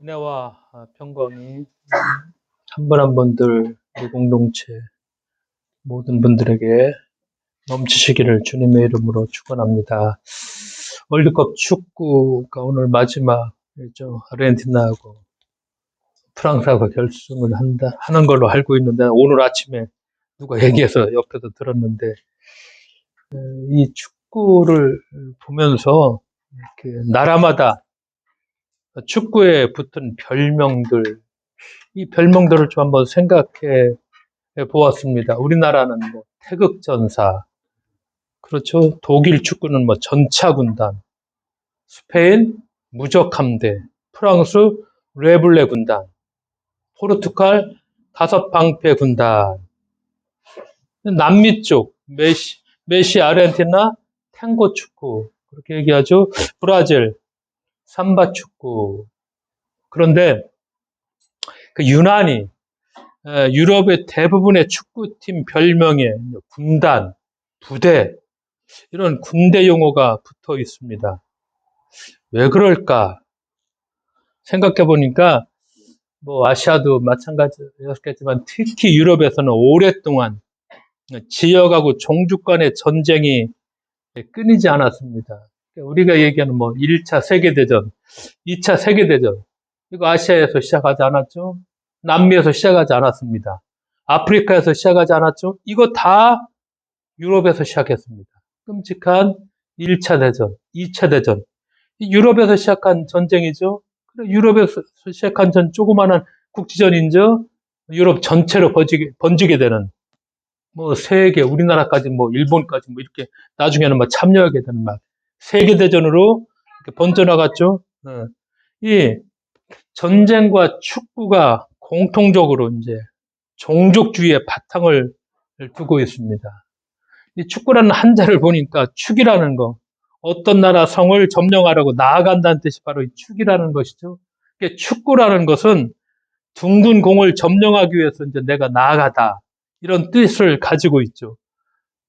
은혜와 평강이 한 분 한 분들 우리 공동체 모든 분들에게 넘치시기를 주님의 이름으로 축원합니다. 월드컵 축구가 오늘 마지막이죠. 아르헨티나하고 프랑스하고 결승을 하는 걸로 알고 있는데 오늘 아침에 누가 얘기해서 옆에서 들었는데 이 축구를 보면서 이렇게 나라마다 축구에 붙은 별명들 이 별명들을 좀 한번 생각해 보았습니다. 우리나라는 뭐 태극전사, 그렇죠. 독일 축구는 뭐 전차군단, 스페인 무적함대, 프랑스 레블레 군단, 포르투갈 다섯 방패 군단, 남미 쪽 메시 아르헨티나 탱고 축구 그렇게 얘기하죠. 브라질 삼바 축구. 그런데 그 유난히 유럽의 대부분의 축구팀 별명에 군단, 부대 이런 군대 용어가 붙어 있습니다. 왜 그럴까 생각해 보니까 뭐 아시아도 마찬가지였겠지만 특히 유럽에서는 오랫동안 지역하고 종족 간의 전쟁이 끊이지 않았습니다. 우리가 얘기하는 뭐 1차 세계대전, 2차 세계대전 이거 아시아에서 시작하지 않았죠? 남미에서 시작하지 않았습니다. 아프리카에서 시작하지 않았죠? 이거 다 유럽에서 시작했습니다. 끔찍한 1차 대전, 2차 대전. 유럽에서 시작한 전쟁이죠. 유럽에서 시작한 조그마한 국지전이죠. 유럽 전체로 번지게 되는, 뭐, 세계, 우리나라까지, 뭐, 일본까지, 뭐, 이렇게, 나중에는 막 참여하게 되는 막, 세계대전으로 이렇게 번져나갔죠. 이 전쟁과 축구가 공통적으로 이제 종족주의의 바탕을 두고 있습니다. 이 축구라는 한자를 보니까 축이라는 거, 어떤 나라 성을 점령하려고 나아간다는 뜻이 바로 이 축이라는 것이죠. 축구라는 것은 둥근 공을 점령하기 위해서 이제 내가 나아가다 이런 뜻을 가지고 있죠.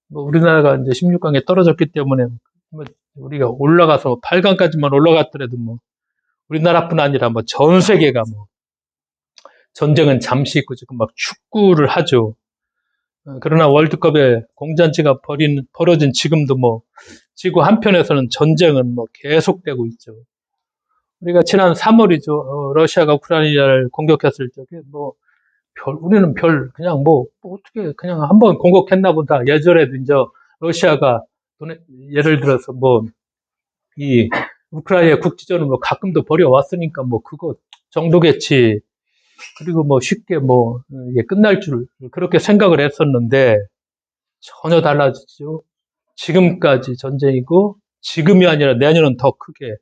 뭐 우리나라가 이제 16강에 떨어졌기 때문에 뭐 우리가 올라가서 8강까지만 올라갔더라도 뭐 우리나라뿐 아니라 뭐 전 세계가 뭐 전쟁은 잠시 있고 지금 막 축구를 하죠. 그러나 월드컵에 공잔치가 벌어진 지금도 뭐 지구 한편에서는 전쟁은 뭐 계속되고 있죠. 우리가 지난 3월이죠. 러시아가 우크라이나를 공격했을 적에 뭐 우리는 그냥 뭐 어떻게 그냥 한번 공격했나 보다. 예전에도 이제 러시아가 예를 들어서 뭐 이 우크라이나 국지전을 뭐 가끔도 벌여왔으니까 뭐 그거 정도겠지. 그리고 뭐 쉽게 뭐 이게 끝날 줄 그렇게 생각을 했었는데 전혀 달라지죠. 지금까지 전쟁이고 지금이 아니라 내년은 더 크게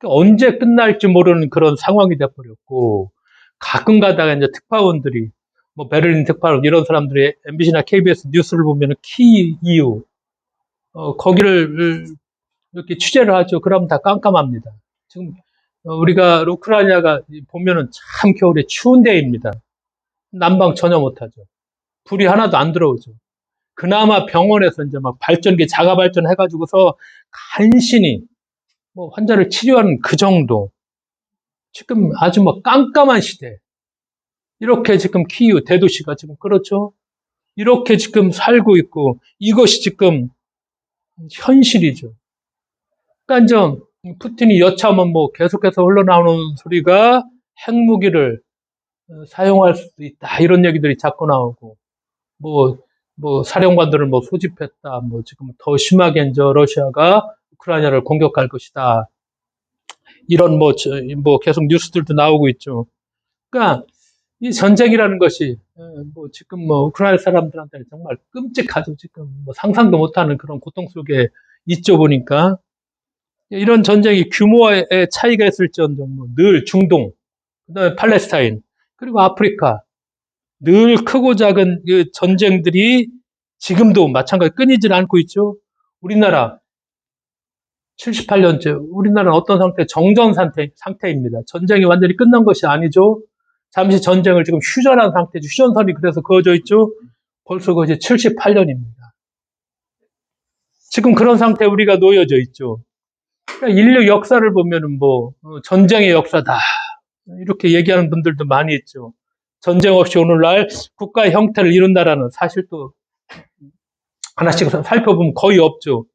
언제 끝날지 모르는 그런 상황이 돼버렸고 가끔 가다가 이제 특파원들이 뭐 베를린 특파원 이런 사람들이 MBC나 KBS 뉴스를 보면 키 이유 거기를 이렇게 취재를 하죠. 그러면 다 깜깜합니다. 지금 우리가 우크라이나가 보면은 참 겨울에 추운 데입니다. 난방 전혀 못하죠. 불이 하나도 안 들어오죠. 그나마 병원에서 이제 막 발전기 자가 발전해가지고서 간신히 뭐 환자를 치료하는 그 정도. 지금 아주 뭐 깜깜한 시대. 이렇게 지금 키이우 대도시가 지금 그렇죠. 이렇게 지금 살고 있고 이것이 지금 현실이죠. 그러니까 좀 푸틴이 여차하면 뭐 계속해서 흘러나오는 소리가 핵무기를 사용할 수도 있다 이런 얘기들이 자꾸 나오고 뭐 사령관들을 뭐 소집했다 뭐 지금 더 심하게 이제 러시아가 우크라이나를 공격할 것이다 이런 뭐 계속 뉴스들도 나오고 있죠. 그러니까 이 전쟁이라는 것이 뭐 지금 뭐 우크라이나 사람들한테는 정말 끔찍하죠. 지금 뭐 상상도 못하는 그런 고통 속에 있죠 보니까 이런 전쟁이 규모의 차이가 있을지언정 늘 중동, 그다음에 팔레스타인 그리고 아프리카 늘 크고 작은 그 전쟁들이 지금도 마찬가지 끊이질 않고 있죠. 우리나라 78년째 우리나라는 어떤 상태? 정전 상태입니다. 전쟁이 완전히 끝난 것이 아니죠. 잠시 전쟁을 지금 휴전한 상태죠. 휴전선이 그래서 그어져 있죠. 벌써 그것이 78년입니다. 지금 그런 상태에 우리가 놓여져 있죠. 그러니까 인류 역사를 보면은 뭐 전쟁의 역사다. 이렇게 얘기하는 분들도 많이 있죠. 전쟁 없이 오늘날 국가의 형태를 이룬 나라는 사실 또 하나씩 살펴보면 거의 없죠.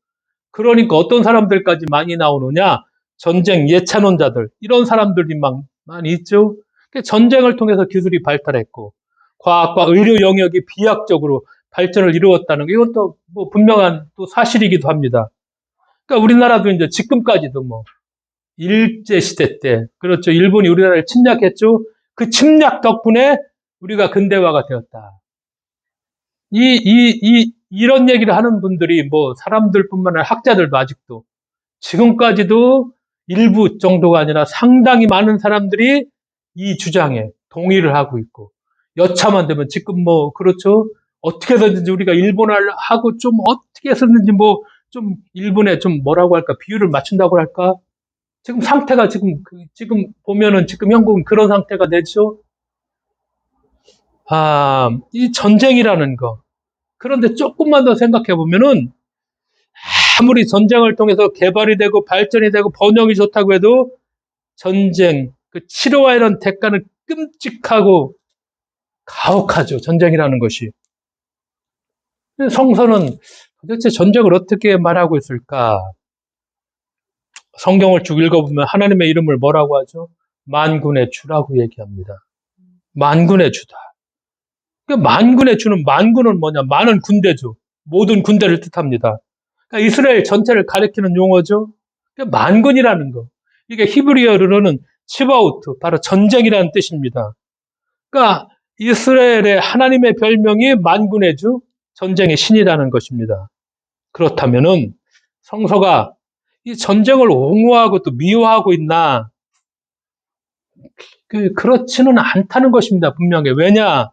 그러니까 어떤 사람들까지 많이 나오느냐? 전쟁 예찬론자들, 이런 사람들이 많이 있죠. 전쟁을 통해서 기술이 발달했고, 과학과 의료 영역이 비약적으로 발전을 이루었다는 게 이것도 뭐 분명한 또 사실이기도 합니다. 그러니까 우리나라도 이제 지금까지도 뭐 일제시대 때, 그렇죠. 일본이 우리나라를 침략했죠. 그 침략 덕분에 우리가 근대화가 되었다. 이런 얘기를 하는 분들이 뭐 사람들뿐만 아니라 학자들도 아직도 지금까지도 일부 정도가 아니라 상당히 많은 사람들이 이 주장에 동의를 하고 있고, 여차만 되면 지금 뭐 그렇죠. 어떻게 해서든지 우리가 일본하고 좀 어떻게 해서든지 뭐 좀 일본에 좀 뭐라고 할까, 비율을 맞춘다고 할까. 지금 상태가 지금 보면은 지금 영국은 그런 상태가 되죠. 이 전쟁이라는 거. 그런데 조금만 더 생각해 보면은 아무리 전쟁을 통해서 개발이 되고 발전이 되고 번영이 좋다고 해도 전쟁, 그 치료와 이런 대가는 끔찍하고 가혹하죠. 전쟁이라는 것이. 성서는 도대체 전쟁을 어떻게 말하고 있을까? 성경을 쭉 읽어보면 하나님의 이름을 뭐라고 하죠? 만군의 주라고 얘기합니다. 만군의 주다. 만군의 주는, 만군은 뭐냐? 많은 군대죠. 모든 군대를 뜻합니다. 그러니까 이스라엘 전체를 가리키는 용어죠. 만군이라는 거. 이게 히브리어로는 치바우트, 바로 전쟁이라는 뜻입니다. 그러니까 이스라엘의 하나님의 별명이 만군의 주, 전쟁의 신이라는 것입니다. 그렇다면은 성서가 이 전쟁을 옹호하고 또 미워하고 있나? 그렇지는 않다는 것입니다. 분명히. 왜냐?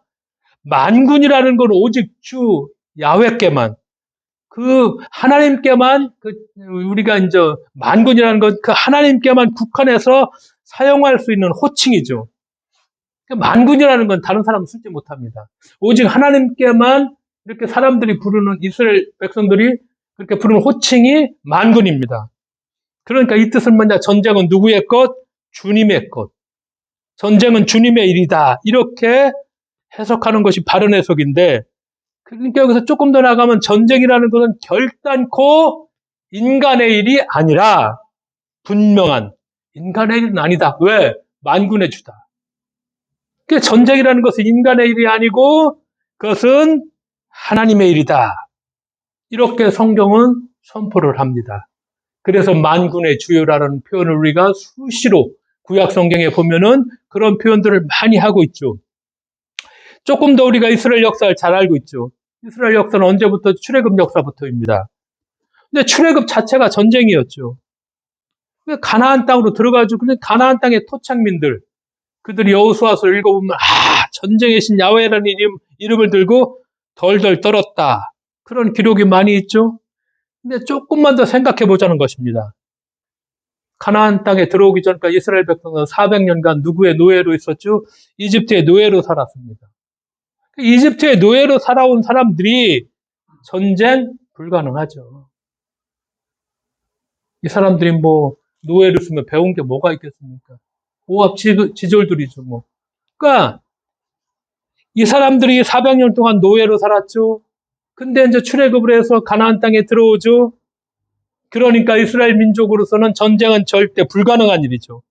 만군이라는 건 오직 주 야훼께만, 그 하나님께만, 우리가 이제 만군이라는 건 그 하나님께만 국한해서 사용할 수 있는 호칭이죠. 만군이라는 건 다른 사람은 쓰지 못합니다. 오직 하나님께만 이렇게 사람들이 부르는, 이스라엘 백성들이 그렇게 부르는 호칭이 만군입니다. 그러니까 이 뜻은 뭐냐? 전쟁은 누구의 것? 주님의 것. 전쟁은 주님의 일이다. 이렇게 해석하는 것이 바른 해석인데, 그러니까 여기서 조금 더 나가면 전쟁이라는 것은 결단코 인간의 일이 아니라 분명한 인간의 일은 아니다. 왜? 만군의 주다. 그러니까 전쟁이라는 것은 인간의 일이 아니고 그것은 하나님의 일이다. 이렇게 성경은 선포를 합니다. 그래서 만군의 주요라는 표현을 우리가 수시로 구약 성경에 보면은 그런 표현들을 많이 하고 있죠. 조금 더 우리가 이스라엘 역사를 잘 알고 있죠. 이스라엘 역사는 언제부터? 출애굽 역사부터입니다. 근데 출애굽 자체가 전쟁이었죠. 가나안 땅으로 들어가죠. 근데 가나안 땅의 토착민들, 그들이 여호수아서 읽어보면 전쟁의 신 야훼라는 이름을 들고 덜덜 떨었다. 그런 기록이 많이 있죠. 근데 조금만 더 생각해 보자는 것입니다. 가나안 땅에 들어오기 전까지 이스라엘 백성은 400년간 누구의 노예로 있었죠? 이집트의 노예로 살았습니다. 이집트의 노예로 살아온 사람들이 전쟁 불가능하죠. 이 사람들이 뭐 노예로 있으면 배운 게 뭐가 있겠습니까? 오합지졸들이죠 뭐. 그러니까 이 사람들이 400년 동안 노예로 살았죠. 근데 이제 출애굽을 해서 가나안 땅에 들어오죠. 그러니까 이스라엘 민족으로서는 전쟁은 절대 불가능한 일이죠.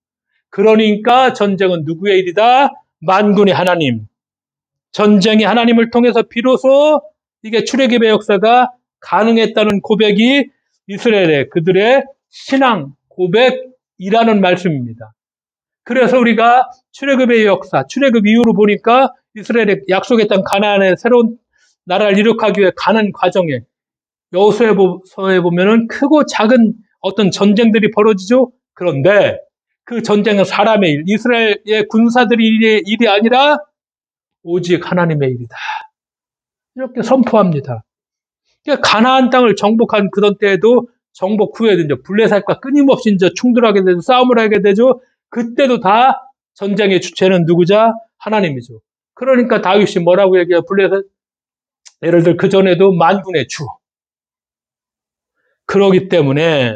그러니까 전쟁은 누구의 일이다? 만군의 하나님. 전쟁이 하나님을 통해서 비로소 이게 출애굽의 역사가 가능했다는 고백이 이스라엘의 그들의 신앙 고백이라는 말씀입니다. 그래서 우리가 출애굽의 역사, 출애굽 이후로 보니까 이스라엘의 약속했던 가나안의 새로운 나라를 이룩하기 위해 가는 과정에 여호수아서에 보면은 크고 작은 어떤 전쟁들이 벌어지죠. 그런데 그 전쟁은 사람의 일, 이스라엘의 군사들의 일이 아니라 오직 하나님의 일이다. 이렇게 선포합니다. 그러니까 가나안 땅을 정복한 그던 때에도 정복 후에도 이제 블레셋과 끊임없이 이제 충돌하게 되죠. 싸움을 하게 되죠. 그때도 다 전쟁의 주체는 누구자? 하나님이죠. 그러니까 다윗이 뭐라고 얘기해요? 블레셋, 예를 들어 그 전에도 만군의 주. 그러기 때문에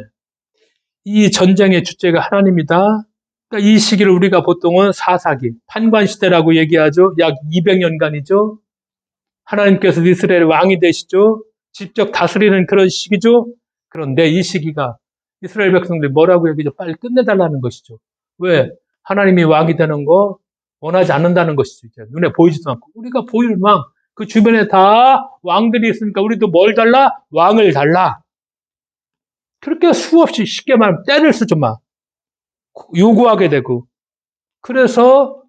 이 전쟁의 주체가 하나님이다. 그러니까 이 시기를 우리가 보통은 사사기, 판관시대라고 얘기하죠. 약 200년간이죠. 하나님께서 이스라엘의 왕이 되시죠. 직접 다스리는 그런 시기죠. 그런데 이 시기가 이스라엘 백성들이 뭐라고 얘기죠? 빨리 끝내달라는 것이죠. 왜? 하나님이 왕이 되는 거 원하지 않는다는 것이죠. 이제 눈에 보이지도 않고. 우리가 보일 왕, 그 주변에 다 왕들이 있으니까 우리도 뭘 달라? 왕을 달라. 그렇게 수없이 쉽게 말하면 때를 쓰죠, 막. 요구하게 되고. 그래서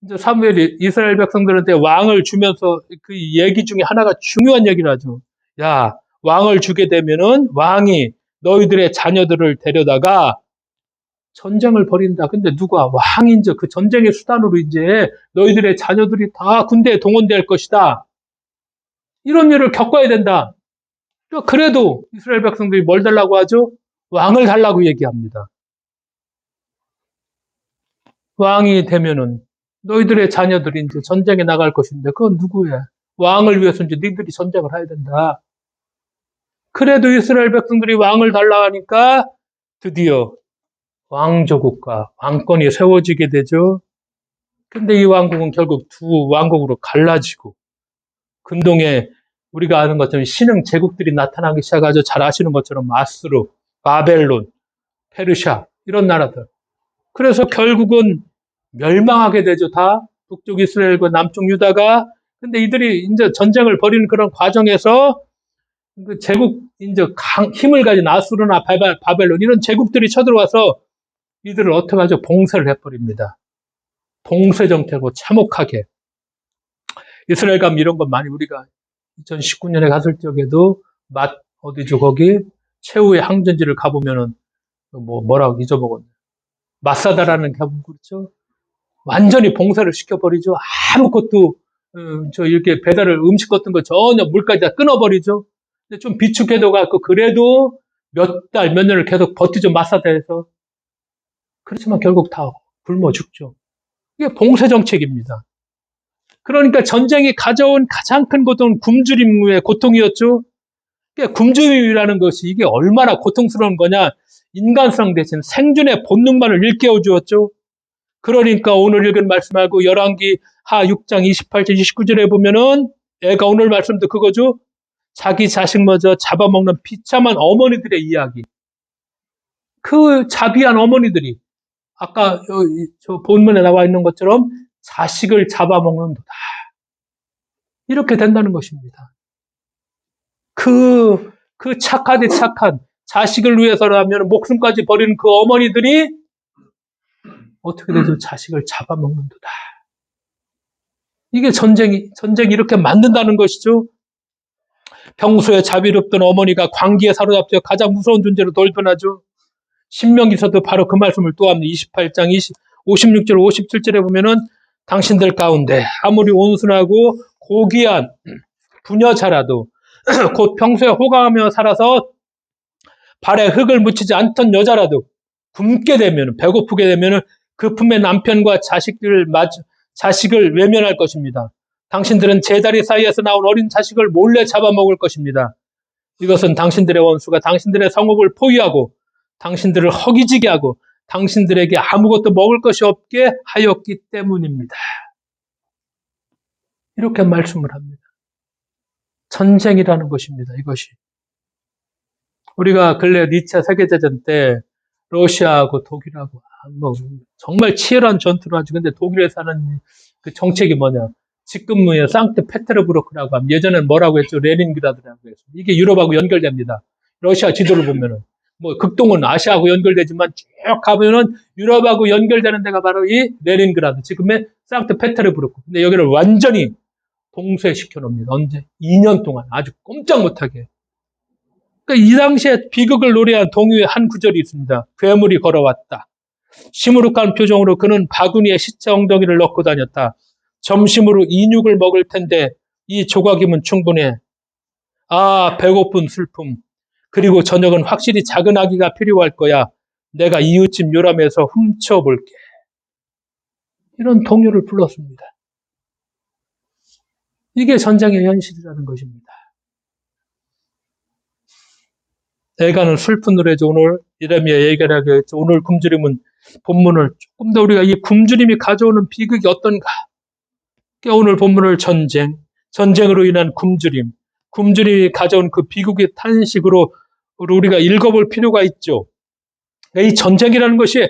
이제 사무엘이 이스라엘 백성들한테 왕을 주면서 그 얘기 중에 하나가 중요한 얘기를 하죠. 야, 왕을 주게 되면은 왕이 너희들의 자녀들을 데려다가 전쟁을 벌인다. 근데 누가 왕이 이제 그 전쟁의 수단으로 이제 너희들의 자녀들이 다 군대에 동원될 것이다. 이런 일을 겪어야 된다. 그래도 이스라엘 백성들이 뭘 달라고 하죠? 왕을 달라고 얘기합니다. 왕이 되면은 너희들의 자녀들이 이제 전쟁에 나갈 것인데 그건 누구야? 왕을 위해서 이제 너희들이 전쟁을 해야 된다. 그래도 이스라엘 백성들이 왕을 달라 하니까 드디어 왕조국과 왕권이 세워지게 되죠. 근데 이 왕국은 결국 두 왕국으로 갈라지고 근동에 우리가 아는 것처럼 신흥 제국들이 나타나기 시작하죠. 잘 아시는 것처럼 아수르, 바벨론, 페르시아 이런 나라들. 그래서 결국은 멸망하게 되죠. 다 북쪽 이스라엘과 남쪽 유다가. 근데 이들이 이제 전쟁을 벌이는 그런 과정에서 그 제국 이제 힘을 가진 아수르나 바벨론 이런 제국들이 쳐들어와서 이들을 어떻게 하죠? 봉쇄를 해버립니다. 봉쇄 정책으로 참혹하게. 이스라엘 가면 이런 건 많이 우리가 2019년에 갔을 적에도 어디죠 거기 최후의 항전지를 가보면은 뭐라고 잊어먹었네. 마사다라는 가본 그렇죠? 완전히 봉쇄를 시켜버리죠. 아무것도 이렇게 배달을 음식 같은 거 전혀 물까지 다 끊어버리죠. 근데 좀 비축해도 갖고 그래도 몇 달, 몇 년을 계속 버티죠. 마사다에서. 그렇지만 결국 다 굶어 죽죠. 이게 봉쇄 정책입니다. 그러니까 전쟁이 가져온 가장 큰 고통은 굶주림의 고통이었죠. 그러니까 굶주림이라는 것이 이게 얼마나 고통스러운 거냐. 인간성 대신 생존의 본능만을 일깨워 주었죠. 그러니까 오늘 읽은 말씀하고 열왕기 하 6장 28절 29절에 보면은 애가 오늘 말씀도 그거죠. 자기 자식 먼저 잡아먹는 비참한 어머니들의 이야기. 그 자비한 어머니들이 아까 저 본문에 나와 있는 것처럼 자식을 잡아먹는도다. 이렇게 된다는 것입니다. 그 착하디 착한 자식을 위해서라면 목숨까지 버리는 그 어머니들이 어떻게 되죠? 자식을 잡아먹는도다. 이게 전쟁이 이렇게 만든다는 것이죠. 평소에 자비롭던 어머니가 광기에 사로잡혀 가장 무서운 존재로 돌변하죠. 신명기서도 바로 그 말씀을 또 합니다. 28장 56절 57절에 보면은 당신들 가운데 아무리 온순하고 고귀한 부녀자라도 곧 평소에 호강하며 살아서 발에 흙을 묻히지 않던 여자라도 굶게 되면 배고프게 되면 그 품의 남편과 자식을 외면할 것입니다. 당신들은 제다리 사이에서 나온 어린 자식을 몰래 잡아먹을 것입니다. 이것은 당신들의 원수가 당신들의 성읍을 포위하고 당신들을 허기지게 하고 당신들에게 아무것도 먹을 것이 없게 하였기 때문입니다. 이렇게 말씀을 합니다. 전쟁이라는 것입니다. 이것이. 우리가 근래 2차 세계대전 때 러시아하고 독일하고 정말 치열한 전투를 하죠. 근데 독일에서 하는 그 정책이 뭐냐. 지금의 상트페테르부르크라고 하면 예전에는 뭐라고 했죠? 레닌그라드라고 했죠. 이게 유럽하고 연결됩니다. 러시아 지도를 보면은 극동은 아시아하고 연결되지만 쭉 가면은 유럽하고 연결되는 데가 바로 이 레닌그라드, 지금의 상트페테르부르크. 근데 여기를 완전히 봉쇄시켜 놓습니다. 언제? 2년 동안 아주 꼼짝 못하게. 그러니까 이 당시에 비극을 노래한 동요의 한 구절이 있습니다. 괴물이 걸어왔다. 시무룩한 표정으로 그는 바구니에 시체 엉덩이를 넣고 다녔다. 점심으로 인육을 먹을 텐데 이 조각이면 충분해. 아, 배고픈 슬픔. 그리고 저녁은 확실히 작은 아기가 필요할 거야. 내가 이웃집 요람에서 훔쳐볼게. 이런 동요를 불렀습니다. 이게 전쟁의 현실이라는 것입니다. 애가는 슬픈 노래죠. 오늘 이레미야 얘기를 하겠죠. 오늘 굶주림은 본문을 조금 더 우리가 이 굶주림이 가져오는 비극이 어떤가? 오늘 본문을 전쟁으로 인한 굶주림이 가져온 그 비극의 탄식으로 우리가 읽어볼 필요가 있죠. 이 전쟁이라는 것이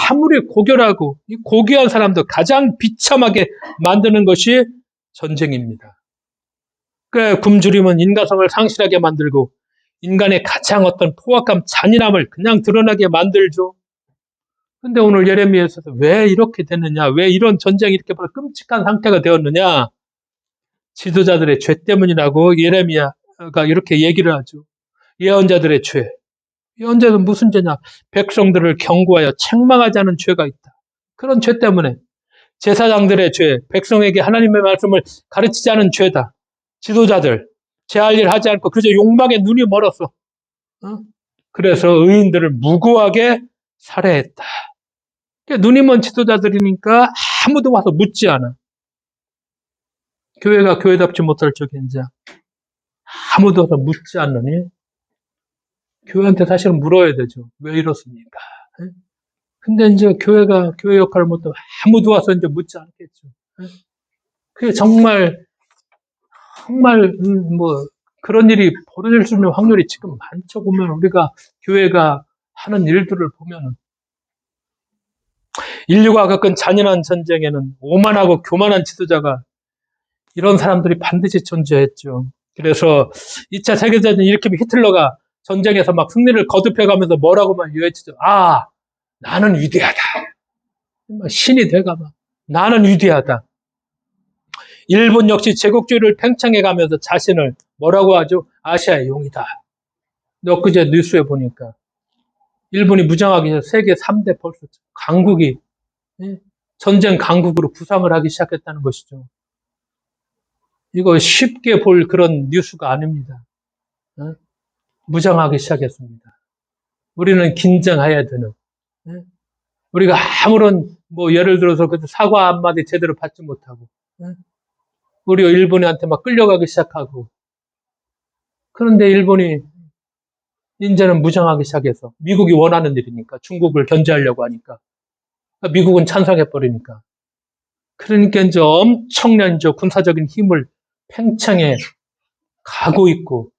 아무리 고결하고 고귀한 사람도 가장 비참하게 만드는 것이 전쟁입니다. 그 굶주림은 인간성을 상실하게 만들고 인간의 가장 어떤 포악함, 잔인함을 그냥 드러나게 만들죠. 근데 오늘 예레미야에서 왜 이렇게 됐느냐? 왜 이런 전쟁이 이렇게 끔찍한 상태가 되었느냐? 지도자들의 죄 때문이라고 예레미야가 이렇게 얘기를 하죠. 예언자들의 죄. 예언자는 무슨 죄냐? 백성들을 경고하여 책망하지 않은 죄가 있다. 그런 죄 때문에 제사장들의 죄, 백성에게 하나님의 말씀을 가르치지 않은 죄다. 지도자들, 제할 일 하지 않고 그저 욕망에 눈이 멀었어. 그래서 의인들을 무고하게 살해했다. 눈이 먼 지도자들이니까 아무도 와서 묻지 않아. 교회가 교회답지 못할 적에 이제 아무도 와서 묻지 않느니 교회한테 사실은 물어야 되죠. 왜 이렇습니까? 근데 이제 교회가 교회 역할을 못하고 아무도 와서 이제 묻지 않겠죠. 그게 정말 뭐 그런 일이 벌어질 수 있는 확률이 지금 많죠. 보면 우리가 교회가 하는 일들을 보면은 인류가 겪은 잔인한 전쟁에는 오만하고 교만한 지도자가 이런 사람들이 반드시 존재했죠. 그래서 2차 세계대전 일으키면 히틀러가 전쟁에서 막 승리를 거듭해가면서 뭐라고만 유해치죠. 아, 나는 위대하다. 신이 돼가 막 나는 위대하다. 일본 역시 제국주의를 팽창해가면서 자신을 뭐라고 하죠? 아시아의 용이다. 엊그제 뉴스에 보니까 일본이 무장하기 전에 세계 3대 벌써 강국이 전쟁 강국으로 부상을 하기 시작했다는 것이죠. 이거 쉽게 볼 그런 뉴스가 아닙니다. 무장하기 시작했습니다. 우리는 긴장해야 되는. 우리가 아무런 예를 들어서 사과 한마디 제대로 받지 못하고 우리 일본한테 막 끌려가기 시작하고 그런데 일본이 이제는 무장하기 시작해서 미국이 원하는 일이니까 중국을 견제하려고 하니까 미국은 찬성해버리니까 그러니까 이제 엄청난 군사적인 힘을 팽창해 가고 있고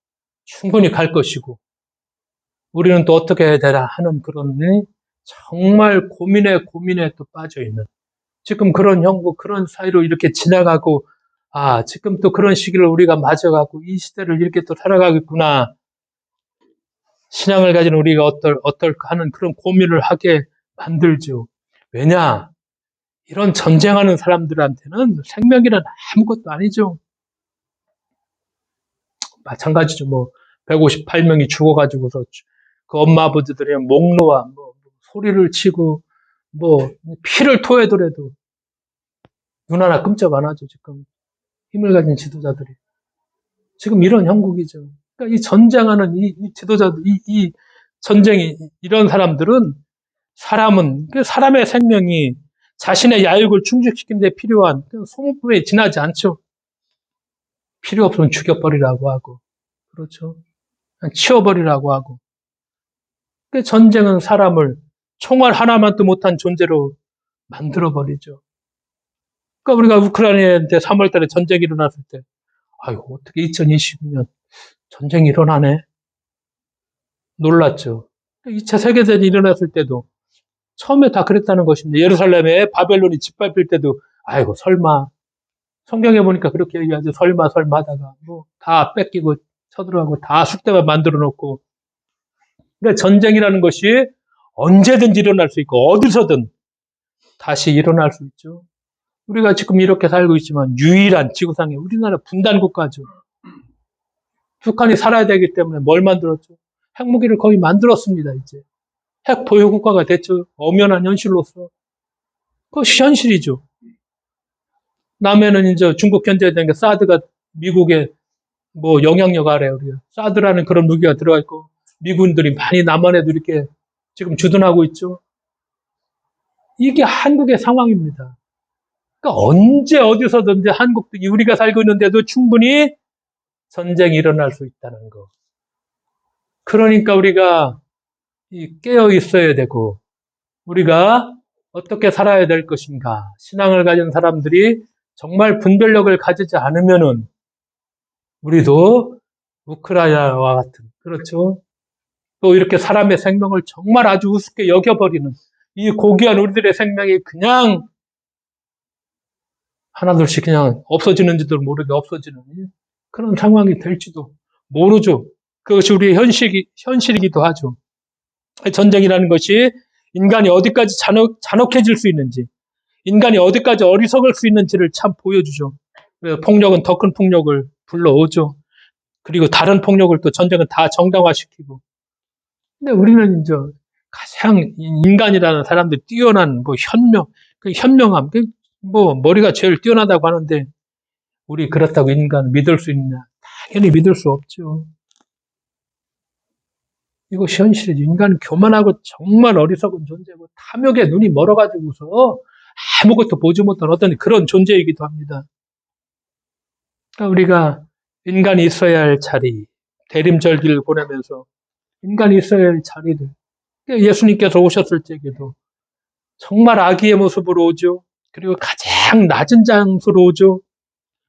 충분히 갈 것이고 우리는 또 어떻게 해야 되나 하는 그런 정말 고민에 또 빠져 있는 지금 그런 형국 그런 사이로 이렇게 지나가고 지금 또 그런 시기를 우리가 맞아가고 이 시대를 이렇게 또 살아가겠구나. 신앙을 가진 우리가 어떨까 하는 그런 고민을 하게 만들죠. 왜냐? 이런 전쟁하는 사람들한테는 생명이란 아무것도 아니죠. 마찬가지죠. 158명이 죽어가지고서 그 엄마 아버지들이 목 놓아 소리를 치고 피를 토해더라도 눈 하나 끔찍 안 하죠. 지금 힘을 가진 지도자들이 지금 이런 형국이죠. 그러니까 이 전쟁하는 이 지도자들 이 전쟁이 이런 사람들은 사람의 생명이 자신의 야욕을 충족시키는 데 필요한 소모품에 지나지 않죠. 필요 없으면 죽여버리라고 하고 그렇죠. 치워버리라고 하고. 그 전쟁은 사람을 총알 하나만도 못한 존재로 만들어버리죠. 그러니까 우리가 우크라이나한테 3월 달에 전쟁이 일어났을 때, 아이고, 어떻게 2022년 전쟁이 일어나네? 놀랐죠. 2차 세계대전이 일어났을 때도 처음에 다 그랬다는 것입니다. 예루살렘에 바벨론이 짓밟힐 때도, 아이고, 설마. 성경에 보니까 그렇게 얘기하죠. 설마 하다가, 다 뺏기고 쳐들어가고 다 숙대만 만들어 놓고. 그러니까 전쟁이라는 것이 언제든지 일어날 수 있고, 어디서든 다시 일어날 수 있죠. 우리가 지금 이렇게 살고 있지만, 유일한 지구상에 우리나라 분단국가죠. 북한이 살아야 되기 때문에 뭘 만들었죠? 핵무기를 거의 만들었습니다, 이제. 핵 보유국가가 됐죠. 엄연한 현실로서. 그것이 현실이죠. 남해는 이제 중국 견제해야 되는 게 사드가 미국의 영향력 아래 우리가 사드라는 그런 무기가 들어가 있고 미군들이 많이 남한에도 이렇게 지금 주둔하고 있죠. 이게 한국의 상황입니다. 그러니까 언제 어디서든지 한국도 우리가 살고 있는데도 충분히 전쟁이 일어날 수 있다는 거. 그러니까 우리가 깨어 있어야 되고 우리가 어떻게 살아야 될 것인가. 신앙을 가진 사람들이 정말 분별력을 가지지 않으면은 우리도 우크라이나와 같은, 그렇죠. 또 이렇게 사람의 생명을 정말 아주 우습게 여겨버리는 이 고귀한 우리들의 생명이 그냥 하나둘씩 그냥 없어지는지도 모르게 없어지는 그런 상황이 될지도 모르죠. 그것이 우리의 현실이기도 하죠. 전쟁이라는 것이 인간이 어디까지 잔혹해질 수 있는지, 인간이 어디까지 어리석을 수 있는지를 참 보여주죠. 폭력은 더 큰 폭력을 불러오죠. 그리고 다른 폭력을 또 전쟁은 다 정당화시키고. 근데 우리는 이제 가장 인간이라는 사람들 뛰어난 뭐 현명함, 뭐 머리가 제일 뛰어나다고 하는데 우리 그렇다고 인간 믿을 수 있냐? 당연히 믿을 수 없죠. 이것이 현실이지. 인간은 교만하고 정말 어리석은 존재고 탐욕에 눈이 멀어가지고서 아무것도 보지 못한 어떤 그런 존재이기도 합니다. 그러니까 우리가 인간이 있어야 할 자리, 대림절기를 보내면서 인간이 있어야 할 자리들. 그러니까 예수님께서 오셨을 적에도 정말 아기의 모습으로 오죠. 그리고 가장 낮은 장소로 오죠.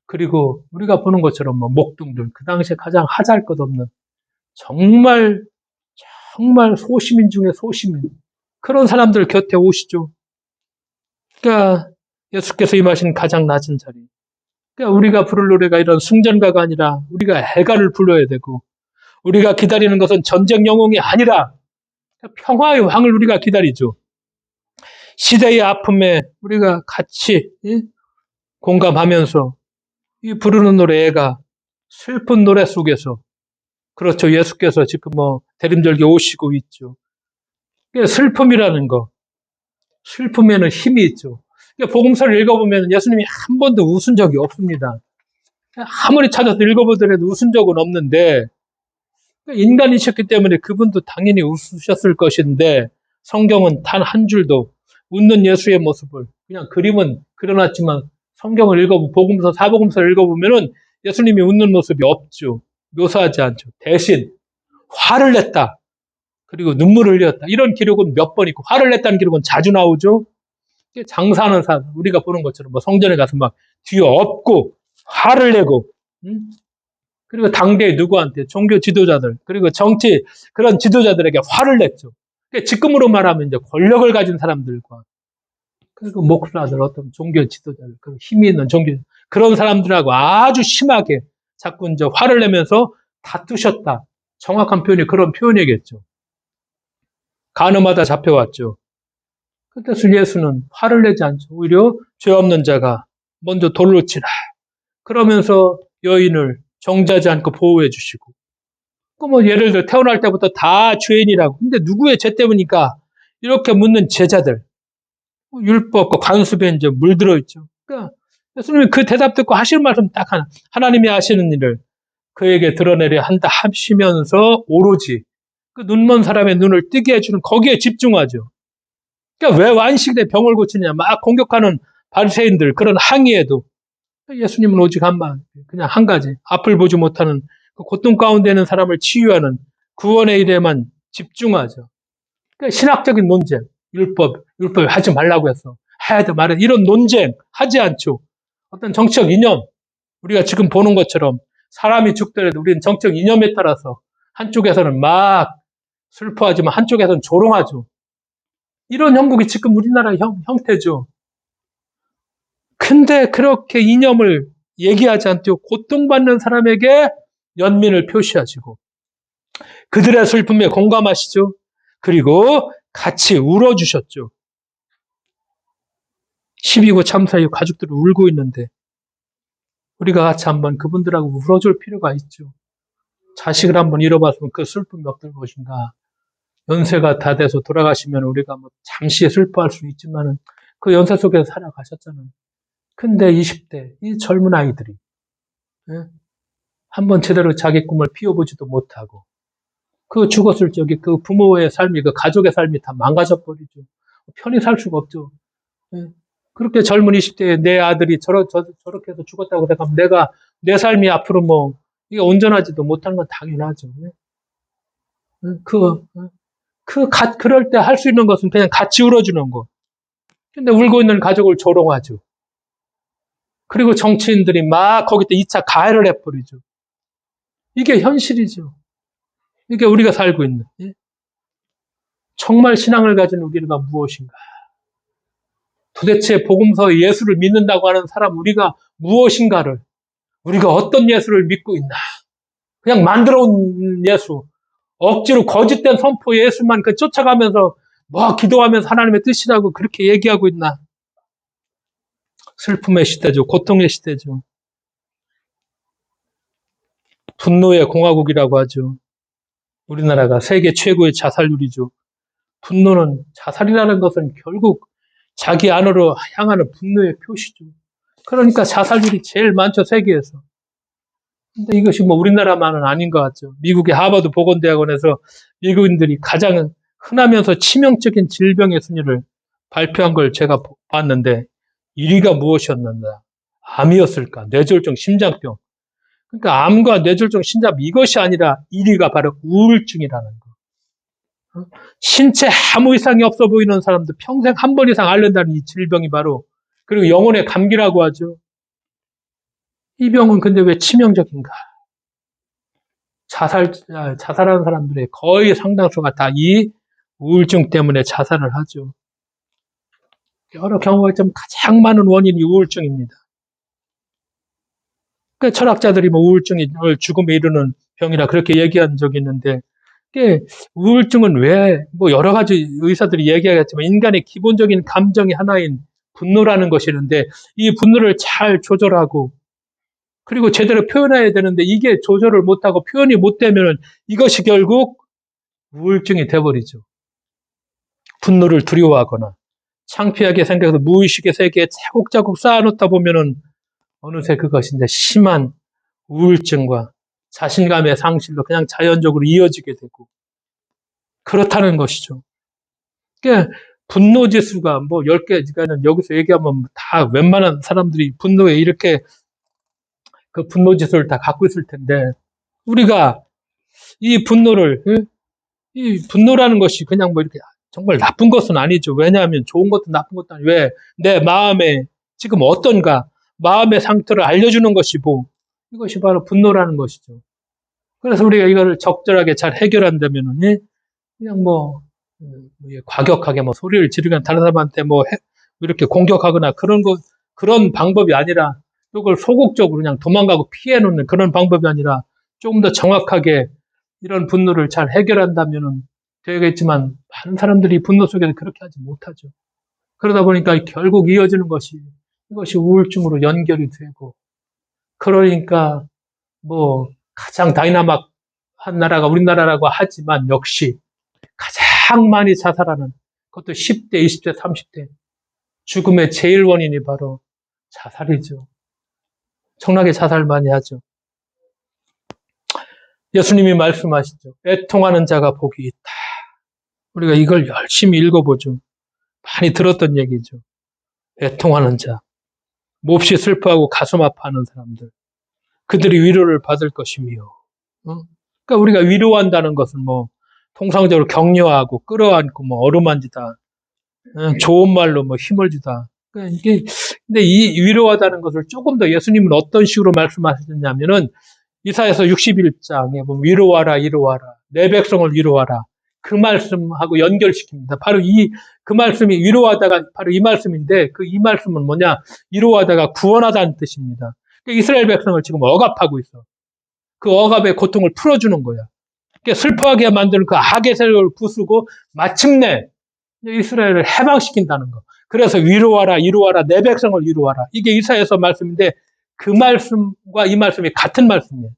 그리고 우리가 보는 것처럼 뭐 목동들, 그 당시에 가장 하잘것없는 정말 정말 소시민 중에 소시민 그런 사람들 곁에 오시죠. 그러니까 예수께서 임하신 가장 낮은 자리. 그러니까 우리가 부를 노래가 이런 승전가가 아니라 우리가 애가를 불러야 되고 우리가 기다리는 것은 전쟁 영웅이 아니라 평화의 왕을 우리가 기다리죠. 시대의 아픔에 우리가 같이 공감하면서 이 부르는 노래가 슬픈 노래 속에서 그렇죠. 예수께서 지금 뭐 대림절기 오시고 있죠. 슬픔이라는 거, 슬픔에는 힘이 있죠. 복음서를 읽어보면 예수님이 한 번도 웃은 적이 없습니다. 아무리 찾아서 읽어보더라도 웃은 적은 없는데 인간이셨기 때문에 그분도 당연히 웃으셨을 것인데 성경은 단 한 줄도 웃는 예수의 모습을 그냥 그림은 그려놨지만 성경을 복음서, 사복음서를 읽어보면은 예수님이 웃는 모습이 없죠. 묘사하지 않죠. 대신 화를 냈다. 그리고 눈물을 흘렸다. 이런 기록은 몇 번 있고 화를 냈다는 기록은 자주 나오죠. 장사하는 사람 우리가 보는 것처럼 뭐 성전에 가서 막 뒤엎고 화를 내고 그리고 당대의 누구한테 종교 지도자들 그리고 정치 그런 지도자들에게 화를 냈죠. 지금으로 말하면 이제 권력을 가진 사람들과 그리고 목사들 어떤 종교 지도자들 그 힘이 있는 종교 그런 사람들하고 아주 심하게 자꾸 이제 화를 내면서 다투셨다. 정확한 표현이 그런 표현이겠죠. 간음하다 잡혀왔죠. 그때 예수는 화를 내지 않죠. 오히려 죄 없는 자가 먼저 돌로 치라. 그러면서 여인을 정죄하지 않고 보호해 주시고. 그 뭐 예를 들어 태어날 때부터 다 죄인이라고. 근데 누구의 죄 때문이니까 이렇게 묻는 제자들. 율법과 관습에 이제 물들어 있죠. 그러니까 예수님이 그 대답 듣고 하시는 말씀 딱 하나. 하나님이 하시는 일을 그에게 드러내려 한다 하시면서 오로지 그 눈먼 사람의 눈을 뜨게 해주는 거기에 집중하죠. 그러니까 왜 완식에 병을 고치냐 막 공격하는 바리새인들 그런 항의에도 예수님은 오직 한 말, 그냥 한 가지 앞을 보지 못하는 그 고통 가운데 있는 사람을 치유하는 구원의 일에만 집중하죠. 그러니까 신학적인 논쟁, 율법 하지 말라고 해서 해야 돼 말해 이런 논쟁 하지 않죠. 어떤 정치적 이념 우리가 지금 보는 것처럼 사람이 죽더라도 우리는 정치적 이념에 따라서 한쪽에서는 막 슬퍼하지만 한쪽에서는 조롱하죠. 이런 형국이 지금 우리나라 형태죠. 근데 그렇게 이념을 얘기하지 않고 고통받는 사람에게 연민을 표시하시고 그들의 슬픔에 공감하시죠. 그리고 같이 울어주셨죠. 12구 참사 이후 가족들이 울고 있는데 우리가 같이 한번 그분들하고 울어줄 필요가 있죠. 자식을 한번 잃어봤으면 그 슬픔이 어떨 것인가. 연세가 다 돼서 돌아가시면 우리가 뭐 잠시 슬퍼할 수 있지만은 그 연세 속에서 살아가셨잖아요. 근데 20대 이 젊은 아이들이 한번 제대로 자기 꿈을 피워보지도 못하고 그 죽었을 적에 그 부모의 삶이 그 가족의 삶이 다 망가져 버리죠. 편히 살 수가 없죠. 그렇게 젊은 20대에 내 아들이 저렇게 해서 죽었다고 생각하면 내가 내 삶이 앞으로 뭐 이게 온전하지도 못하는 건 당연하죠. 그럴 때 할 수 있는 것은 그냥 같이 울어주는 거. 근데 울고 있는 가족을 조롱하죠. 그리고 정치인들이 막 거기다 2차 가해를 해버리죠. 이게 현실이죠. 이게 우리가 살고 있는. 예? 정말 신앙을 가진 우리가 무엇인가? 도대체 복음서 예수를 믿는다고 하는 사람 우리가 무엇인가를, 우리가 어떤 예수를 믿고 있나? 그냥 만들어 온 예수, 억지로 거짓된 선포 예수만 쫓아가면서 기도하면서 하나님의 뜻이라고 그렇게 얘기하고 있나? 슬픔의 시대죠. 고통의 시대죠. 분노의 공화국이라고 하죠. 우리나라가 세계 최고의 자살률이죠. 분노는, 자살이라는 것은 결국 자기 안으로 향하는 분노의 표시죠. 그러니까 자살률이 제일 많죠, 세계에서. 근데 이것이 우리나라만은 아닌 것 같죠. 미국의 하버드 보건대학원에서 미국인들이 가장 흔하면서 치명적인 질병의 순위를 발표한 걸 제가 봤는데 1위가 무엇이었는가? 암이었을까? 뇌졸중, 심장병. 그러니까 암과 뇌졸중, 심장 이것이 아니라 1위가 바로 우울증이라는 거. 신체 아무 이상이 없어 보이는 사람도 평생 한 번 이상 앓는다는 이 질병이 바로, 그리고 영혼의 감기라고 하죠. 이 병은 근데 왜 치명적인가? 자살하는 사람들의 거의 상당수가 다 이 우울증 때문에 자살을 하죠. 여러 경우가 있지만 가장 많은 원인이 우울증입니다. 그러니까 철학자들이 우울증이 죽음에 이르는 병이라 그렇게 얘기한 적이 있는데, 우울증은 왜, 여러 가지 의사들이 얘기하겠지만 인간의 기본적인 감정이 하나인 분노라는 것이 있는데, 이 분노를 잘 조절하고 그리고 제대로 표현해야 되는데 이게 조절을 못하고 표현이 못 되면 이것이 결국 우울증이 돼버리죠. 분노를 두려워하거나 창피하게 생각해서 무의식의 세계에 차곡차곡 쌓아놓다 보면은 어느새 그것이 이제 심한 우울증과 자신감의 상실로 그냥 자연적으로 이어지게 되고 그렇다는 것이죠. 그러니까 분노 지수가 10개는 여기서 얘기하면 다 웬만한 사람들이 분노에 이렇게 그 분노 지수를 다 갖고 있을 텐데, 우리가 이 분노라는 것이 그냥 이렇게 정말 나쁜 것은 아니죠. 왜냐하면 좋은 것도 나쁜 것도 아니고, 왜? 내 마음에 지금 어떤가, 마음의 상태를 알려주는 것이고, 이것이 바로 분노라는 것이죠. 그래서 우리가 이거를 적절하게 잘 해결한다면은, 그냥 과격하게 소리를 지르거나 다른 사람한테 이렇게 공격하거나 그런 방법이 아니라, 이걸 소극적으로 그냥 도망가고 피해 놓는 그런 방법이 아니라, 조금 더 정확하게 이런 분노를 잘 해결한다면은 되겠지만, 많은 사람들이 분노 속에서 그렇게 하지 못하죠. 그러다 보니까 결국 이어지는 이것이 우울증으로 연결이 되고, 그러니까 가장 다이나믹한 나라가 우리나라라고 하지만 역시 가장 많이 자살하는, 그것도 10대, 20대, 30대 죽음의 제일 원인이 바로 자살이죠. 엄청나게 자살 많이 하죠. 예수님이 말씀하시죠. 애통하는 자가 복이 있다. 우리가 이걸 열심히 읽어보죠. 많이 들었던 얘기죠. 애통하는 자, 몹시 슬퍼하고 가슴 아파하는 사람들, 그들이 위로를 받을 것이며. 그러니까 우리가 위로한다는 것은 통상적으로 격려하고 끌어안고 어루만지다, 좋은 말로 힘을 주다. 그러니까 근데 이 위로하다는 것을 조금 더 예수님은 어떤 식으로 말씀하셨냐면은 이사야서 61장에 보면 위로하라, 위로하라, 내 백성을 위로하라, 그 말씀하고 연결시킵니다. 바로 그 말씀이 위로하다가 바로 이 말씀인데, 이 말씀은 뭐냐? 위로하다가 구원하다는 뜻입니다. 그러니까 이스라엘 백성을 지금 억압하고 있어. 그 억압의 고통을 풀어주는 거야. 그러니까 슬퍼하게 만드는 그 악의 세력을 부수고 마침내 이스라엘을 해방시킨다는 거. 그래서 위로하라, 위로하라, 내 백성을 위로하라. 이게 이사야서 말씀인데, 그 말씀과 이 말씀이 같은 말씀이에요.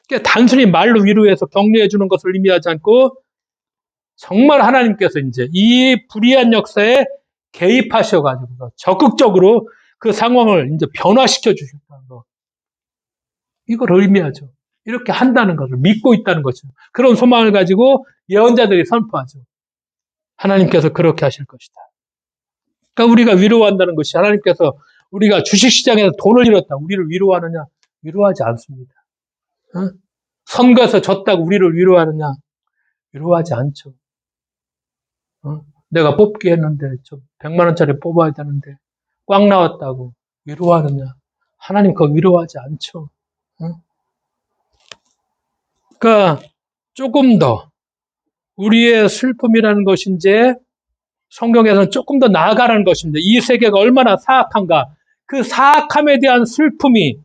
그러니까 단순히 말로 위로해서 격려해 주는 것을 의미하지 않고, 정말 하나님께서 이제 이 불의한 역사에 개입하셔가지고 적극적으로 그 상황을 이제 변화시켜 주셨다는 거. 이걸 의미하죠. 이렇게 한다는 것을 믿고 있다는 것이죠. 그런 소망을 가지고 예언자들이 선포하죠. 하나님께서 그렇게 하실 것이다. 그러니까 우리가 위로한다는 것이, 하나님께서 우리가 주식시장에서 돈을 잃었다, 우리를 위로하느냐? 위로하지 않습니다. 선거에서 졌다고 우리를 위로하느냐? 위로하지 않죠. 내가 뽑기 했는데 저 100만 원짜리 뽑아야 되는데 꽉 나왔다고 위로하느냐? 하나님 그거 위로하지 않죠. 그러니까 조금 더 우리의 슬픔이라는 것이 이제 성경에서는 조금 더 나아가라는 것입니다. 이 세계가 얼마나 사악한가. 그 사악함에 대한 슬픔이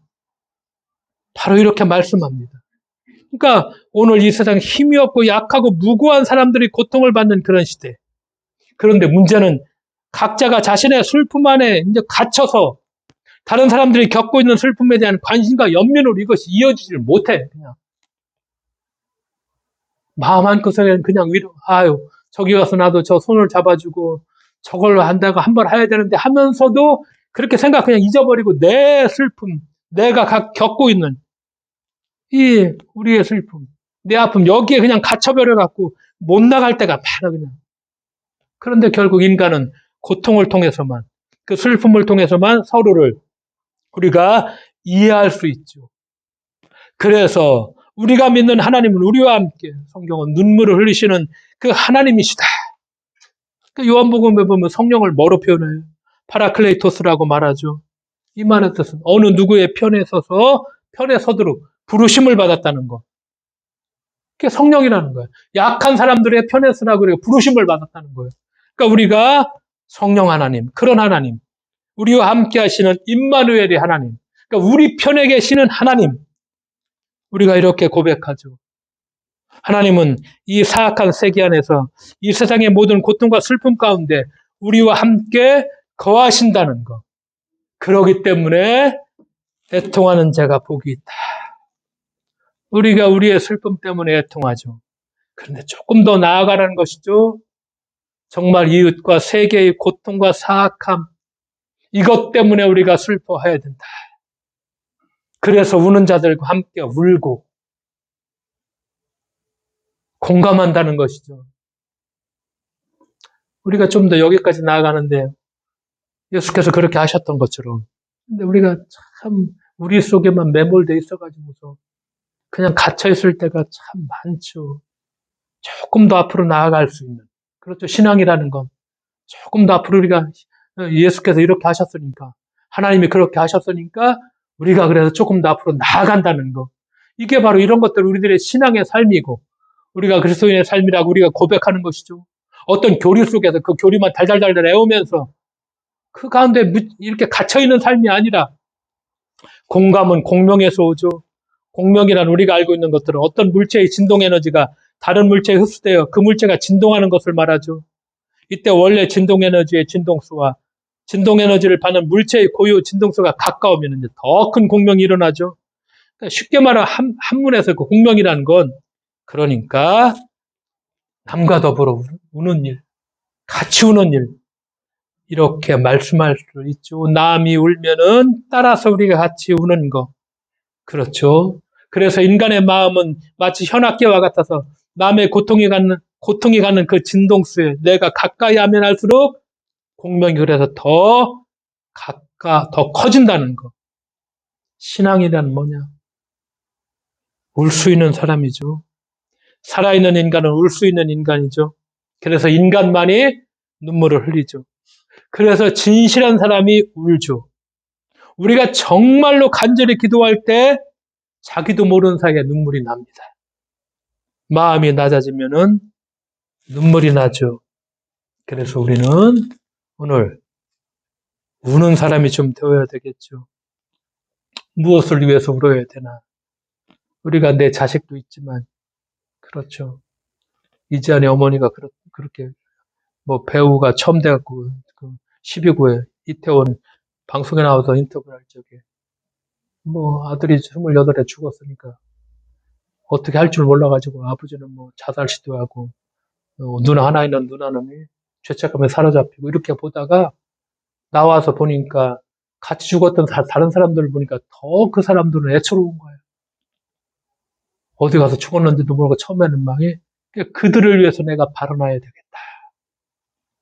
바로 이렇게 말씀합니다. 그러니까 오늘 이 세상 힘이 없고 약하고 무고한 사람들이 고통을 받는 그런 시대. 그런데 문제는 각자가 자신의 슬픔 안에 이제 갇혀서 다른 사람들이 겪고 있는 슬픔에 대한 관심과 연민으로 이것이 이어지질 못해. 그냥 마음 한구석에는 그냥 위로, 아유, 저기 가서 나도 저 손을 잡아주고 저걸로 한다고 한번 해야 되는데 하면서도 그렇게 생각 그냥 잊어버리고 내 슬픔, 내가 겪고 있는 이 우리의 슬픔, 내 아픔 여기에 그냥 갇혀버려 갖고 못 나갈 때가 많아 그냥. 그런데 결국 인간은 고통을 통해서만 그 슬픔을 통해서만 서로를 우리가 이해할 수 있죠. 그래서 우리가 믿는 하나님은 우리와 함께 성경은 눈물을 흘리시는 그 하나님이시다. 그 요한복음에 보면 성령을 뭐로 표현해요? 파라클레이토스라고 말하죠. 이 말의 뜻은 어느 누구의 편에 서서 편에 서도록 부르심을 받았다는 것. 그게 성령이라는 거예요. 약한 사람들의 편에 서라고 그래요. 부르심을 받았다는 거예요. 그러니까 우리가 성령 하나님, 그런 하나님, 우리와 함께 하시는 임마누엘의 하나님, 그러니까 우리 편에 계시는 하나님, 우리가 이렇게 고백하죠. 하나님은 이 사악한 세계 안에서 이 세상의 모든 고통과 슬픔 가운데 우리와 함께 거하신다는 것. 그러기 때문에 애통하는 자가 복이 있다. 우리가 우리의 슬픔 때문에 애통하죠. 그런데 조금 더 나아가라는 것이죠. 정말 이웃과 세계의 고통과 사악함, 이것 때문에 우리가 슬퍼해야 된다. 그래서 우는 자들과 함께 울고 공감한다는 것이죠. 우리가 좀 더 여기까지 나아가는데 예수께서 그렇게 하셨던 것처럼. 근데 우리가 참 우리 속에만 매몰돼 있어가지고서 그냥 갇혀있을 때가 참 많죠. 조금 더 앞으로 나아갈 수 있는. 그렇죠. 신앙이라는 건 조금 더 앞으로 우리가 예수께서 이렇게 하셨으니까 하나님이 그렇게 하셨으니까 우리가 그래서 조금 더 앞으로 나아간다는 거. 이게 바로 이런 것들 우리들의 신앙의 삶이고 우리가 그리스도인의 삶이라고 우리가 고백하는 것이죠. 어떤 교리 속에서 그 교리만 달달달달 애우면서 그 가운데 이렇게 갇혀있는 삶이 아니라 공감은 공명에서 오죠. 공명이란 우리가 알고 있는 것들은 어떤 물체의 진동 에너지가 다른 물체에 흡수되어 그 물체가 진동하는 것을 말하죠. 이때 원래 진동 에너지의 진동수와 진동 에너지를 받는 물체의 고유 진동수가 가까우면 이제 더 큰 공명이 일어나죠. 그러니까 쉽게 말하면 한문에서 그 공명이라는 건 그러니까 남과 더불어 우는 일, 같이 우는 일, 이렇게 말씀할 수 있죠. 남이 울면은 따라서 우리가 같이 우는 거. 그렇죠. 그래서 인간의 마음은 마치 현악기와 같아서 남의 고통이 갖는 그 진동수에 내가 가까이 하면 할수록 공명이 그래서 더 커진다는 거. 신앙이란 뭐냐? 울 수 있는 사람이죠. 살아있는 인간은 울 수 있는 인간이죠. 그래서 인간만이 눈물을 흘리죠. 그래서 진실한 사람이 울죠. 우리가 정말로 간절히 기도할 때 자기도 모르는 사이에 눈물이 납니다. 마음이 낮아지면은 눈물이 나죠. 그래서 우리는 오늘 우는 사람이 좀 되어야 되겠죠. 무엇을 위해서 울어야 되나? 우리가 내 자식도 있지만 그렇죠. 이지안의 어머니가 그렇게 뭐 배우가 처음 돼갖고 그 12구에 이태원 방송에 나와서 인터뷰할 적에 뭐 아들이 28에 죽었으니까 어떻게 할 줄 몰라가지고 아버지는 뭐 자살 시도하고 누나 하나 있는 누나는 죄책감에 사로잡히고 이렇게 보다가 나와서 보니까 같이 죽었던 다른 사람들을 보니까 더 그 사람들은 애처로운 거예요. 어디 가서 죽었는지도 모르고 처음에는 망해. 그들을 위해서 내가 발언해야 되겠다.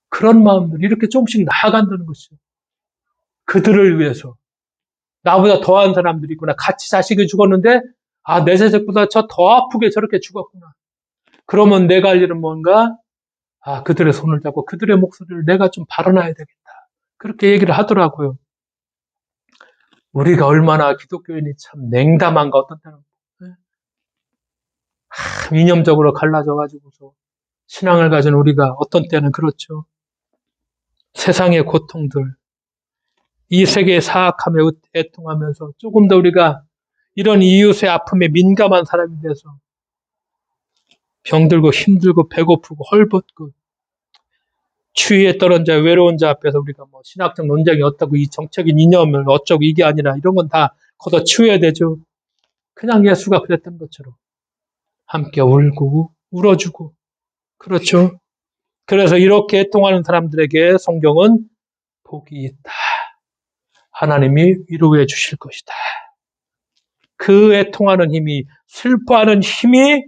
그런 마음들이 이렇게 조금씩 나아간다는 것이죠. 그들을 위해서. 나보다 더한 사람들이 있구나. 같이 자식이 죽었는데 내 자식보다 저 더 아프게 저렇게 죽었구나. 그러면 내가 할 일은 뭔가 그들의 손을 잡고 그들의 목소리를 내가 좀 발언해야 되겠다. 그렇게 얘기를 하더라고요. 우리가 얼마나 기독교인이 참 냉담한가, 어떤 때는. 이념적으로 갈라져가지고서 신앙을 가진 우리가 어떤 때는 그렇죠. 세상의 고통들, 이 세계의 사악함에 애통하면서 조금 더 우리가 이런 이웃의 아픔에 민감한 사람이 돼서 병들고 힘들고 배고프고 헐벗고 추위에 떨어진 자, 외로운 자 앞에서 우리가 뭐 신학적 논쟁이 어떻고 이 정책인 이념을 어쩌고 이게 아니라 이런 건 다 걷어치워야 되죠. 그냥 예수가 그랬던 것처럼 함께 울고 울어주고 그렇죠. 그래서 이렇게 애통하는 사람들에게 성경은 복이 있다. 하나님이 위로해 주실 것이다. 그 애통하는 힘이, 슬퍼하는 힘이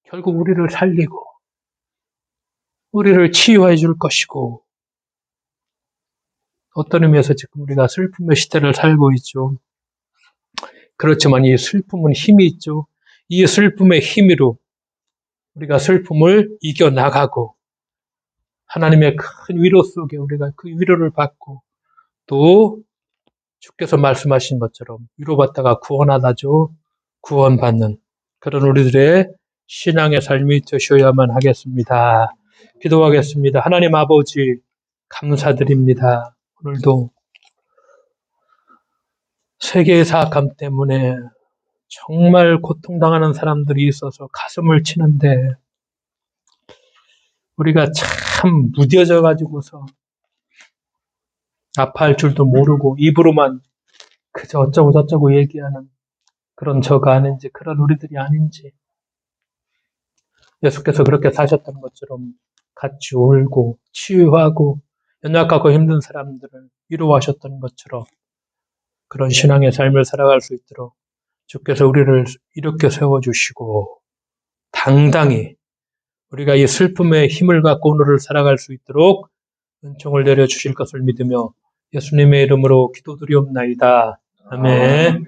결국 우리를 살리고 우리를 치유해 줄 것이고, 어떤 의미에서 지금 우리가 슬픔의 시대를 살고 있죠. 그렇지만 이 슬픔은 힘이 있죠. 이 슬픔의 힘으로 우리가 슬픔을 이겨나가고 하나님의 큰 위로 속에 우리가 그 위로를 받고 또 주께서 말씀하신 것처럼 위로받다가 구원하다죠. 구원받는 그런 우리들의 신앙의 삶이 되셔야만 하겠습니다. 기도하겠습니다. 하나님 아버지 감사드립니다. 오늘도 세계의 사악함 때문에 정말 고통당하는 사람들이 있어서 가슴을 치는데 우리가 참 무뎌져 가지고서 아파할 줄도 모르고 입으로만 그저 어쩌고 저쩌고 얘기하는 그런 저가 아닌지, 그런 우리들이 아닌지, 예수께서 그렇게 사셨던 것처럼 같이 울고 치유하고 연약하고 힘든 사람들을 위로하셨던 것처럼 그런 신앙의 삶을 살아갈 수 있도록 주께서 우리를 이렇게 세워주시고 당당히 우리가 이 슬픔의 힘을 갖고 오늘을 살아갈 수 있도록 은총을 내려주실 것을 믿으며 예수님의 이름으로 기도드리옵나이다. 아멘.